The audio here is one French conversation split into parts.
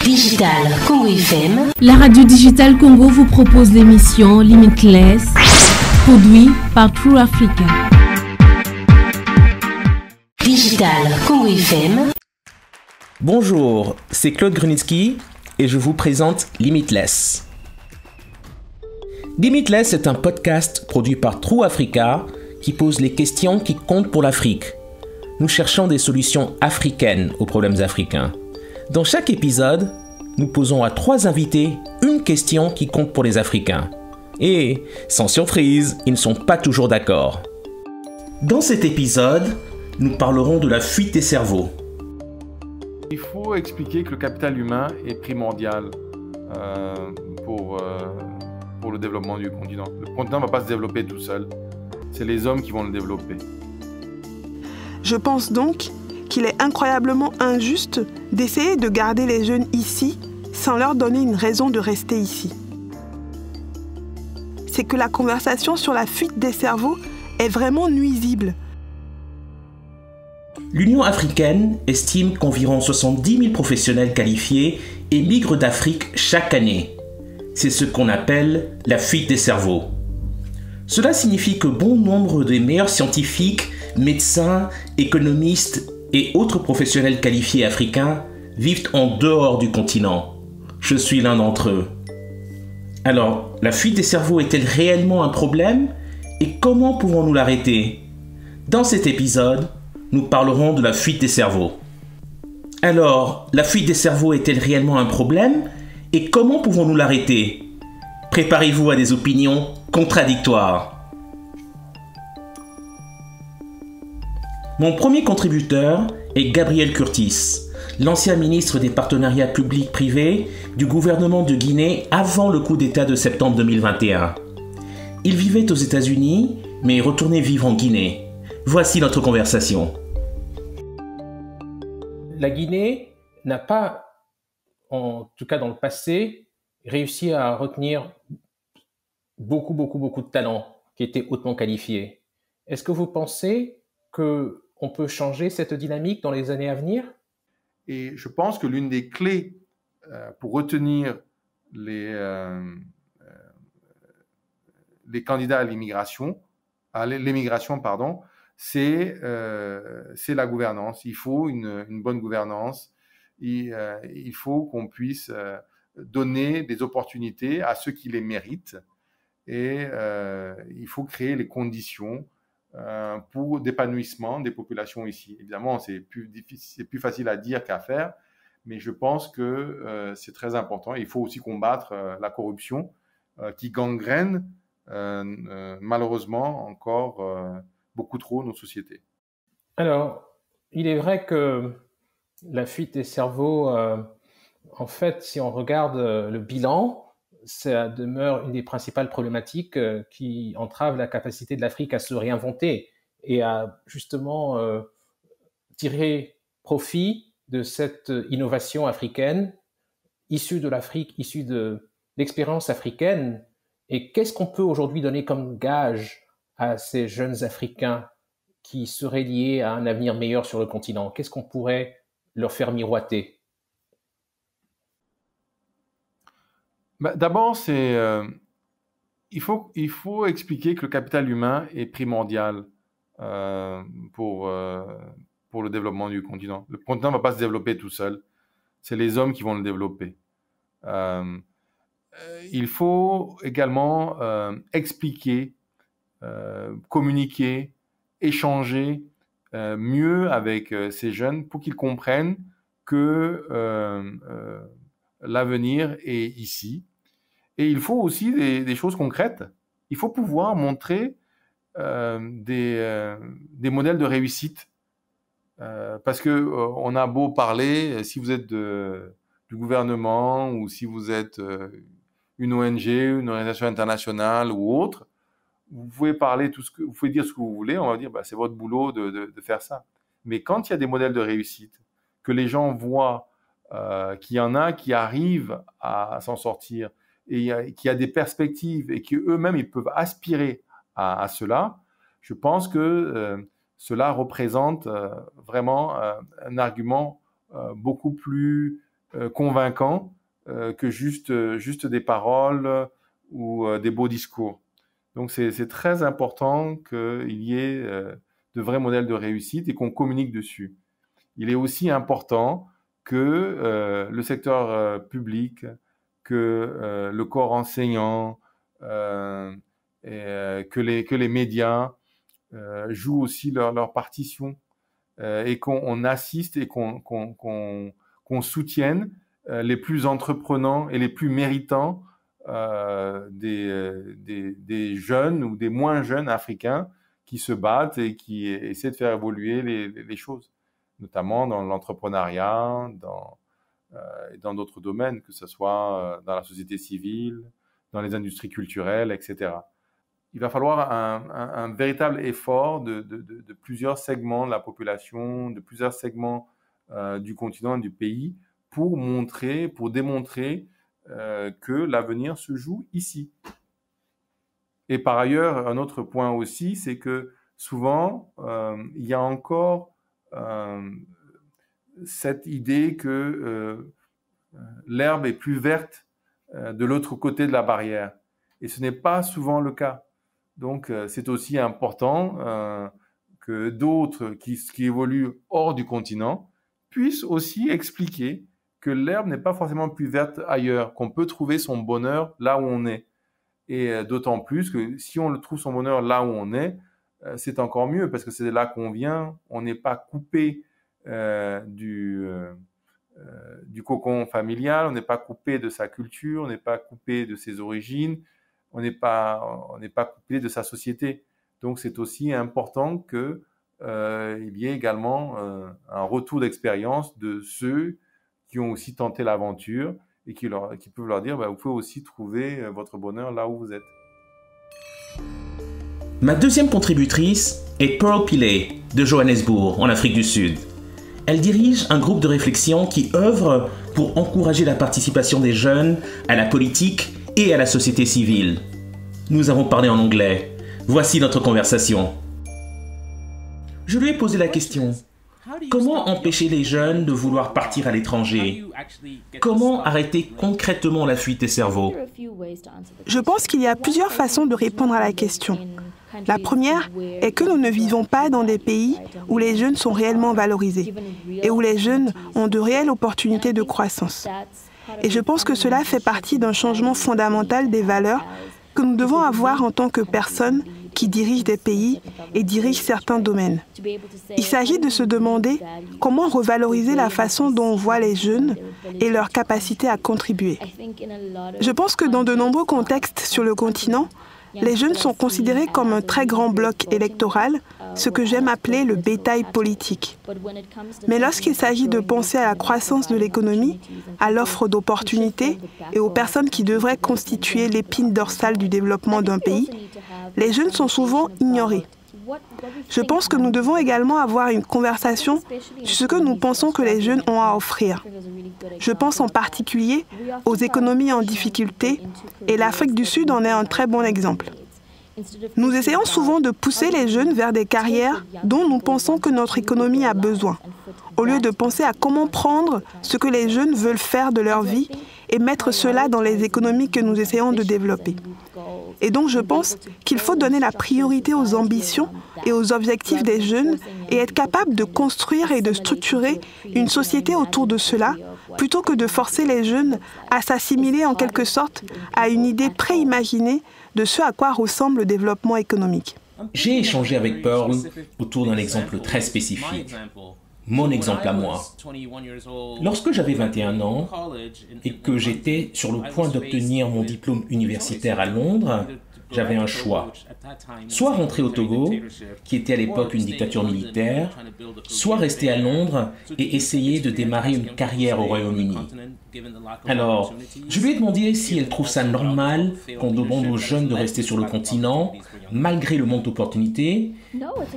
Digital Congo FM. La radio Digital Congo vous propose l'émission Limitless, produit par True Africa. Digital Congo FM. Bonjour, c'est Claude Grunitzky et je vous présente Limitless. Limitless est un podcast produit par True Africa qui pose les questions qui comptent pour l'Afrique. Nous cherchons des solutions africaines aux problèmes africains. Dans chaque épisode, nous posons à 3 invités une question qui compte pour les Africains. Et, sans surprise, ils ne sont pas toujours d'accord. Dans cet épisode, nous parlerons de la fuite des cerveaux. Il faut expliquer que le capital humain est primordial pour le développement du continent. Le continent ne va pas se développer tout seul. C'est les hommes qui vont le développer. Je pense donc qu'il est incroyablement injuste d'essayer de garder les jeunes ici sans leur donner une raison de rester ici. C'est que la conversation sur la fuite des cerveaux est vraiment nuisible. L'Union africaine estime qu'environ 70 000 professionnels qualifiés émigrent d'Afrique chaque année. C'est ce qu'on appelle la fuite des cerveaux. Cela signifie que bon nombre des meilleurs scientifiques, médecins, économistes et autres professionnels qualifiés africains vivent en dehors du continent. Je suis l'un d'entre eux. Alors, la fuite des cerveaux est-elle réellement un problème? Et comment pouvons-nous l'arrêter? Dans cet épisode, nous parlerons de la fuite des cerveaux. Alors, la fuite des cerveaux est-elle réellement un problème? Et comment pouvons-nous l'arrêter? Préparez-vous à des opinions contradictoires. Mon premier contributeur est Gabriel Curtis, l'ancien ministre des partenariats publics-privés du gouvernement de Guinée avant le coup d'État de septembre 2021. Il vivait aux États-Unis, mais est retourné vivre en Guinée. Voici notre conversation. La Guinée n'a pas, en tout cas dans le passé, réussi à retenir beaucoup de talents qui étaient hautement qualifiés. Est-ce que vous pensez qu'on peut changer cette dynamique dans les années à venir? Et je pense que l'une des clés pour retenir les candidats à l'émigration, c'est la gouvernance. Il faut une bonne gouvernance. Il faut qu'on puisse donner des opportunités à ceux qui les méritent. Et il faut créer les conditions pour l'épanouissement des populations ici. Évidemment, c'est plus facile à dire qu'à faire, mais je pense que c'est très important. Il faut aussi combattre la corruption qui gangrène malheureusement encore beaucoup trop nos sociétés. Alors, il est vrai que la fuite des cerveaux, en fait, si on regarde le bilan, ça demeure une des principales problématiques qui entrave la capacité de l'Afrique à se réinventer et à justement tirer profit de cette innovation africaine issue de l'Afrique, issue de l'expérience africaine. Et qu'est-ce qu'on peut aujourd'hui donner comme gage à ces jeunes Africains qui seraient liés à un avenir meilleur sur le continent? Qu'est-ce qu'on pourrait leur faire miroiter? D'abord, il faut expliquer que le capital humain est primordial pour le développement du continent. Le continent ne va pas se développer tout seul. C'est les hommes qui vont le développer. Il faut également expliquer, communiquer, échanger mieux avec ces jeunes pour qu'ils comprennent que l'avenir est ici. Et il faut aussi des choses concrètes. Il faut pouvoir montrer des modèles de réussite. Parce que on a beau parler, si vous êtes du gouvernement ou si vous êtes une ONG, une organisation internationale ou autre, vous pouvez parler vous pouvez dire ce que vous voulez, on va dire c'est votre boulot de faire ça. Mais quand il y a des modèles de réussite, que les gens voient qu'il y en a qui arrivent à s'en sortir et qu'il y a des perspectives et qu'eux-mêmes ils peuvent aspirer à cela, je pense que cela représente vraiment un argument beaucoup plus convaincant que juste des paroles ou des beaux discours. Donc c'est très important qu'il y ait de vrais modèles de réussite et qu'on communique dessus. Il est aussi important que le secteur public, que le corps enseignant, que les médias jouent aussi leur partition et qu'on assiste et qu'on soutienne les plus entreprenants et les plus méritants des jeunes ou des moins jeunes africains qui se battent et qui essaient de faire évoluer les choses, notamment dans l'entrepreneuriat, dans d'autres domaines, que ce soit dans la société civile, dans les industries culturelles, etc. Il va falloir un véritable effort de plusieurs segments de la population, de plusieurs segments du continent et du pays pour démontrer que l'avenir se joue ici. Et par ailleurs, un autre point aussi, c'est que souvent, il y a encore cette idée que l'herbe est plus verte de l'autre côté de la barrière. Et ce n'est pas souvent le cas. Donc, c'est aussi important que d'autres qui évoluent hors du continent puissent aussi expliquer que l'herbe n'est pas forcément plus verte ailleurs, qu'on peut trouver son bonheur là où on est. Et d'autant plus que si on trouve son bonheur là où on est, c'est encore mieux parce que c'est là qu'on vient, on n'est pas coupé du cocon familial, on n'est pas coupé de sa culture, on n'est pas coupé de ses origines, on n'est pas coupé de sa société. Donc c'est aussi important que il y ait également un retour d'expérience de ceux qui ont aussi tenté l'aventure et qui peuvent leur dire vous pouvez aussi trouver votre bonheur là où vous êtes. Ma deuxième contributrice est Pearl Pillay de Johannesburg, en Afrique du Sud. Elle dirige un groupe de réflexion qui œuvre pour encourager la participation des jeunes à la politique et à la société civile. Nous avons parlé en anglais. Voici notre conversation. Je lui ai posé la question. Comment empêcher les jeunes de vouloir partir à l'étranger? Comment arrêter concrètement la fuite des cerveaux? Je pense qu'il y a plusieurs façons de répondre à la question. La première est que nous ne vivons pas dans des pays où les jeunes sont réellement valorisés et où les jeunes ont de réelles opportunités de croissance. Et je pense que cela fait partie d'un changement fondamental des valeurs que nous devons avoir en tant que personnes qui dirigent des pays et dirigent certains domaines. Il s'agit de se demander comment revaloriser la façon dont on voit les jeunes et leur capacité à contribuer. Je pense que dans de nombreux contextes sur le continent, les jeunes sont considérés comme un très grand bloc électoral, ce que j'aime appeler le bétail politique. Mais lorsqu'il s'agit de penser à la croissance de l'économie, à l'offre d'opportunités et aux personnes qui devraient constituer l'épine dorsale du développement d'un pays, les jeunes sont souvent ignorés. Je pense que nous devons également avoir une conversation sur ce que nous pensons que les jeunes ont à offrir. Je pense en particulier aux économies en difficulté et l'Afrique du Sud en est un très bon exemple. Nous essayons souvent de pousser les jeunes vers des carrières dont nous pensons que notre économie a besoin, au lieu de penser à comment prendre ce que les jeunes veulent faire de leur vie et mettre cela dans les économies que nous essayons de développer. Et donc je pense qu'il faut donner la priorité aux ambitions et aux objectifs des jeunes et être capable de construire et de structurer une société autour de cela, plutôt que de forcer les jeunes à s'assimiler en quelque sorte à une idée préimaginée de ce à quoi ressemble le développement économique. J'ai échangé avec Pearl autour d'un exemple très spécifique. Mon exemple à moi. Lorsque j'avais 21 ans et que j'étais sur le point d'obtenir mon diplôme universitaire à Londres, j'avais un choix. Soit rentrer au Togo, qui était à l'époque une dictature militaire, soit rester à Londres et essayer de démarrer une carrière au Royaume-Uni. Alors, je lui ai demandé si elle trouve ça normal qu'on demande aux jeunes de rester sur le continent, malgré le manque d'opportunités.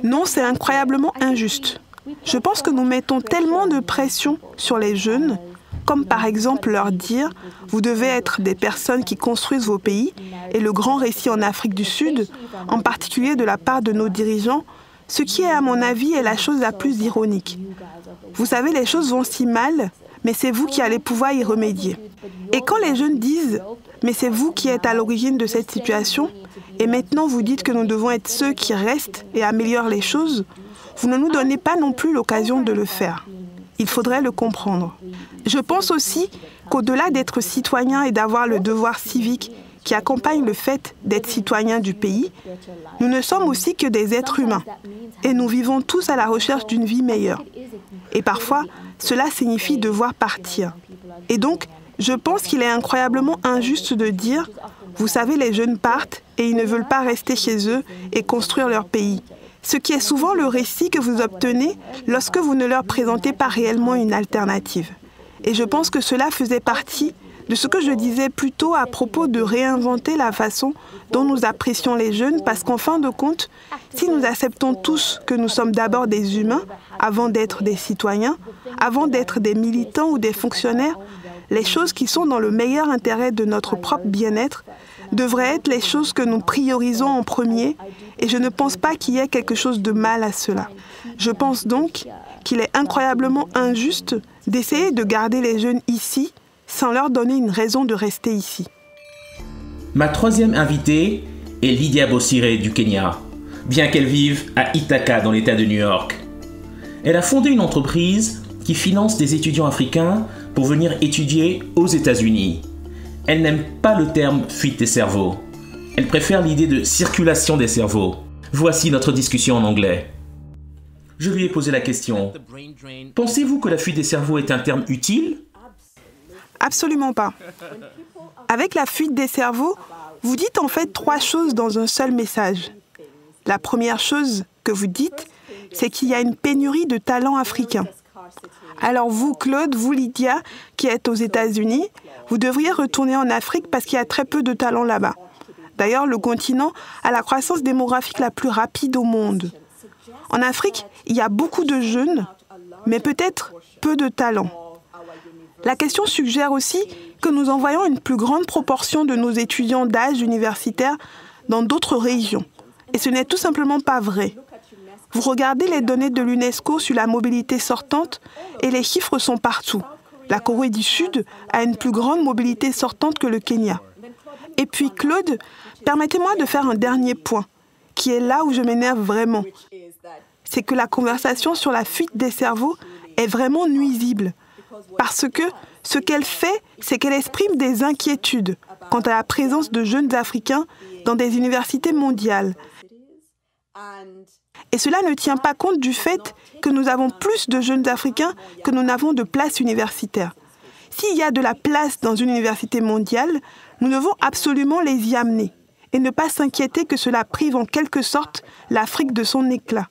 Non, c'est incroyablement injuste. Je pense que nous mettons tellement de pression sur les jeunes, comme par exemple leur dire « vous devez être des personnes qui construisent vos pays » et le grand récit en Afrique du Sud, en particulier de la part de nos dirigeants, ce qui, à mon avis, est la chose la plus ironique. Vous savez, les choses vont si mal mais c'est vous qui allez pouvoir y remédier. Et quand les jeunes disent « mais c'est vous qui êtes à l'origine de cette situation » et maintenant vous dites que nous devons être ceux qui restent et améliorent les choses, vous ne nous donnez pas non plus l'occasion de le faire. Il faudrait le comprendre. Je pense aussi qu'au-delà d'être citoyen et d'avoir le devoir civique qui accompagne le fait d'être citoyen du pays, nous ne sommes aussi que des êtres humains et nous vivons tous à la recherche d'une vie meilleure. Et parfois, cela signifie devoir partir. Et donc, je pense qu'il est incroyablement injuste de dire « Vous savez, les jeunes partent et ils ne veulent pas rester chez eux et construire leur pays ». Ce qui est souvent le récit que vous obtenez lorsque vous ne leur présentez pas réellement une alternative. Et je pense que cela faisait partie de ce que je disais plus tôt à propos de réinventer la façon dont nous apprécions les jeunes, parce qu'en fin de compte, si nous acceptons tous que nous sommes d'abord des humains, avant d'être des citoyens, avant d'être des militants ou des fonctionnaires, les choses qui sont dans le meilleur intérêt de notre propre bien-être devraient être les choses que nous priorisons en premier, et je ne pense pas qu'il y ait quelque chose de mal à cela. Je pense donc qu'il est incroyablement injuste d'essayer de garder les jeunes ici sans leur donner une raison de rester ici. Ma troisième invitée est Lydia Bossiré du Kenya, bien qu'elle vive à Ithaca dans l'État de New York. Elle a fondé une entreprise qui finance des étudiants africains pour venir étudier aux États-Unis. Elle n'aime pas le terme « fuite des cerveaux ». Elle préfère l'idée de « circulation des cerveaux ». Voici notre discussion en anglais. Je lui ai posé la question « Pensez-vous que la fuite des cerveaux est un terme utile ?» Absolument pas. Avec la fuite des cerveaux, vous dites en fait 3 choses dans un seul message. La première chose que vous dites, c'est qu'il y a une pénurie de talents africains. Alors vous, Claude, vous, Lydia, qui êtes aux États-Unis, vous devriez retourner en Afrique parce qu'il y a très peu de talents là-bas. D'ailleurs, le continent a la croissance démographique la plus rapide au monde. En Afrique, il y a beaucoup de jeunes, mais peut-être peu de talents. La question suggère aussi que nous envoyons une plus grande proportion de nos étudiants d'âge universitaire dans d'autres régions. Et ce n'est tout simplement pas vrai. Vous regardez les données de l'UNESCO sur la mobilité sortante et les chiffres sont partout. La Corée du Sud a une plus grande mobilité sortante que le Kenya. Et puis Claude, permettez-moi de faire un dernier point, qui est là où je m'énerve vraiment. C'est que la conversation sur la fuite des cerveaux est vraiment nuisible. Parce que ce qu'elle fait, c'est qu'elle exprime des inquiétudes quant à la présence de jeunes Africains dans des universités mondiales. Et cela ne tient pas compte du fait que nous avons plus de jeunes Africains que nous n'avons de places universitaires. S'il y a de la place dans une université mondiale, nous devons absolument les y amener et ne pas s'inquiéter que cela prive en quelque sorte l'Afrique de son éclat.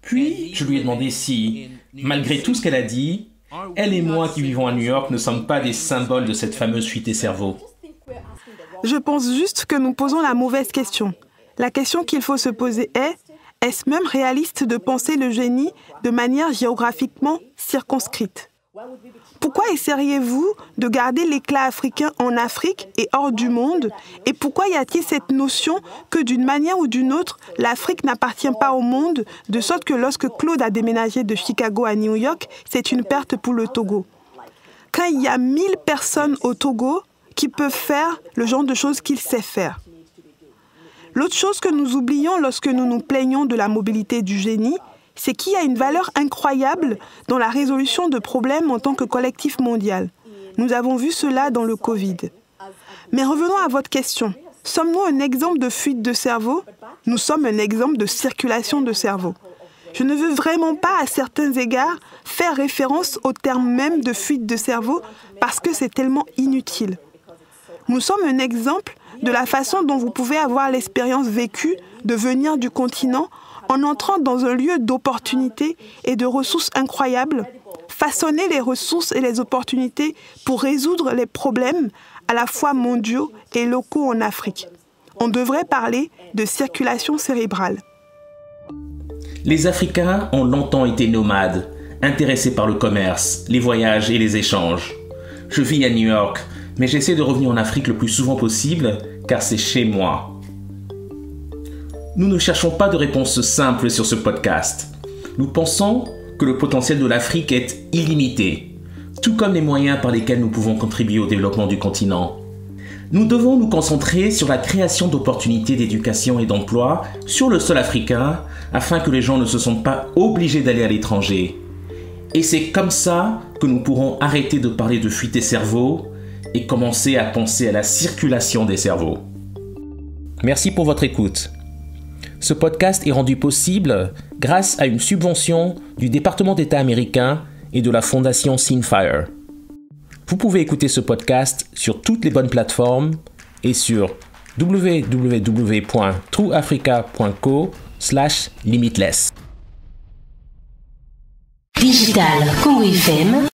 Puis, je lui ai demandé si, malgré tout ce qu'elle a dit, elle et moi qui vivons à New York ne sommes pas des symboles de cette fameuse fuite des cerveaux. Je pense juste que nous posons la mauvaise question. La question qu'il faut se poser est, est-ce même réaliste de penser le génie de manière géographiquement circonscrite ? Pourquoi essayeriez-vous de garder l'éclat africain en Afrique et hors du monde ? Et pourquoi y a-t-il cette notion que d'une manière ou d'une autre, l'Afrique n'appartient pas au monde, de sorte que lorsque Claude a déménagé de Chicago à New York, c'est une perte pour le Togo ? Quand il y a 1000 personnes au Togo qui peuvent faire le genre de choses qu'il sait faire. L'autre chose que nous oublions lorsque nous nous plaignons de la mobilité du génie, c'est qu'il y a une valeur incroyable dans la résolution de problèmes en tant que collectif mondial. Nous avons vu cela dans le Covid. Mais revenons à votre question. Sommes-nous un exemple de fuite de cerveau ? Nous sommes un exemple de circulation de cerveau. Je ne veux vraiment pas, à certains égards, faire référence au terme même de fuite de cerveau parce que c'est tellement inutile. Nous sommes un exemple de la façon dont vous pouvez avoir l'expérience vécue de venir du continent en entrant dans un lieu d'opportunités et de ressources incroyables, façonner les ressources et les opportunités pour résoudre les problèmes à la fois mondiaux et locaux en Afrique. On devrait parler de circulation cérébrale. Les Africains ont longtemps été nomades, intéressés par le commerce, les voyages et les échanges. Je vis à New York, mais j'essaie de revenir en Afrique le plus souvent possible, car c'est chez moi. Nous ne cherchons pas de réponse simple sur ce podcast. Nous pensons que le potentiel de l'Afrique est illimité. tout comme les moyens par lesquels nous pouvons contribuer au développement du continent. Nous devons nous concentrer sur la création d'opportunités d'éducation et d'emploi sur le sol africain afin que les gens ne se sentent pas obligés d'aller à l'étranger. Et c'est comme ça que nous pourrons arrêter de parler de fuite des cerveaux et commencer à penser à la circulation des cerveaux. Merci pour votre écoute. Ce podcast est rendu possible grâce à une subvention du département d'État américain et de la fondation Sinfire. Vous pouvez écouter ce podcast sur toutes les bonnes plateformes et sur www.trueafrica.co/limitless. Digital Congo FM